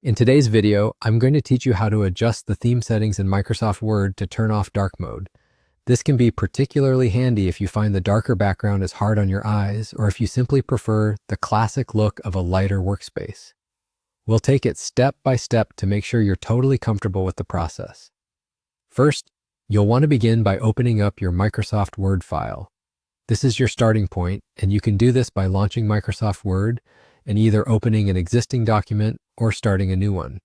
In today's video, I'm going to teach you how to adjust the theme settings in Microsoft Word to turn off dark mode. This can be particularly handy if you find the darker background is hard on your eyes, or if you simply prefer the classic look of a lighter workspace. We'll take it step by step to make sure you're totally comfortable with the process. First, you'll want to begin by opening up your Microsoft Word file. This is your starting point, and you can do this by launching Microsoft Word and either opening an existing document or starting a new one.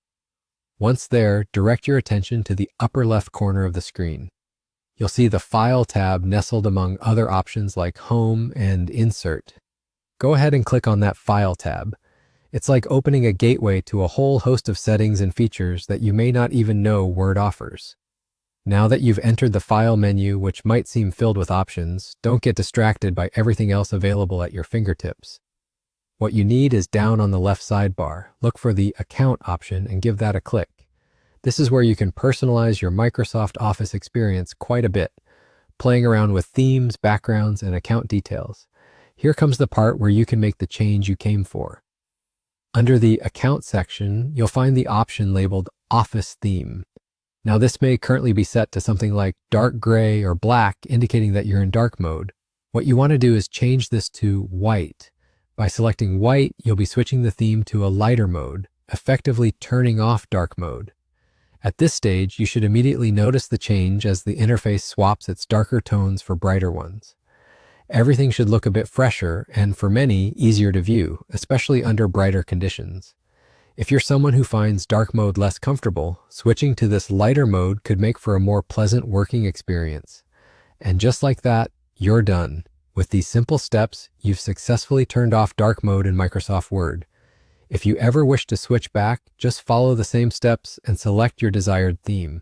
Once there, direct your attention to the upper left corner of the screen. You'll see the File tab nestled among other options like Home and Insert. Go ahead and click on that File tab. It's like opening a gateway to a whole host of settings and features that you may not even know Word offers. Now that you've entered the File menu, which might seem filled with options, don't get distracted by everything else available at your fingertips. What you need is down on the left sidebar. Look for the Account option and give that a click. This is where you can personalize your Microsoft Office experience quite a bit, playing around with themes, backgrounds, and account details. Here comes the part where you can make the change you came for. Under the Account section, you'll find the option labeled Office Theme. Now, this may currently be set to something like dark gray or black, indicating that you're in dark mode. What you want to do is change this to white. By selecting white, you'll be switching the theme to a lighter mode, effectively turning off dark mode. At this stage, you should immediately notice the change as the interface swaps its darker tones for brighter ones. Everything should look a bit fresher and, for many, easier to view, especially under brighter conditions. If you're someone who finds dark mode less comfortable, switching to this lighter mode could make for a more pleasant working experience. And just like that, you're done. With these simple steps, you've successfully turned off dark mode in Microsoft Word. If you ever wish to switch back, just follow the same steps and select your desired theme.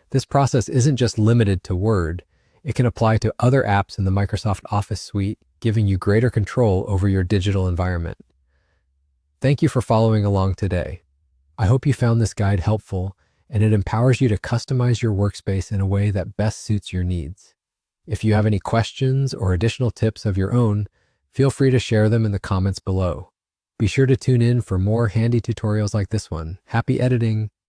This process isn't just limited to Word. It can apply to other apps in the Microsoft Office suite, giving you greater control over your digital environment. Thank you for following along today. I hope you found this guide helpful and it empowers you to customize your workspace in a way that best suits your needs. If you have any questions or additional tips of your own, feel free to share them in the comments below. Be sure to tune in for more handy tutorials like this one. Happy editing!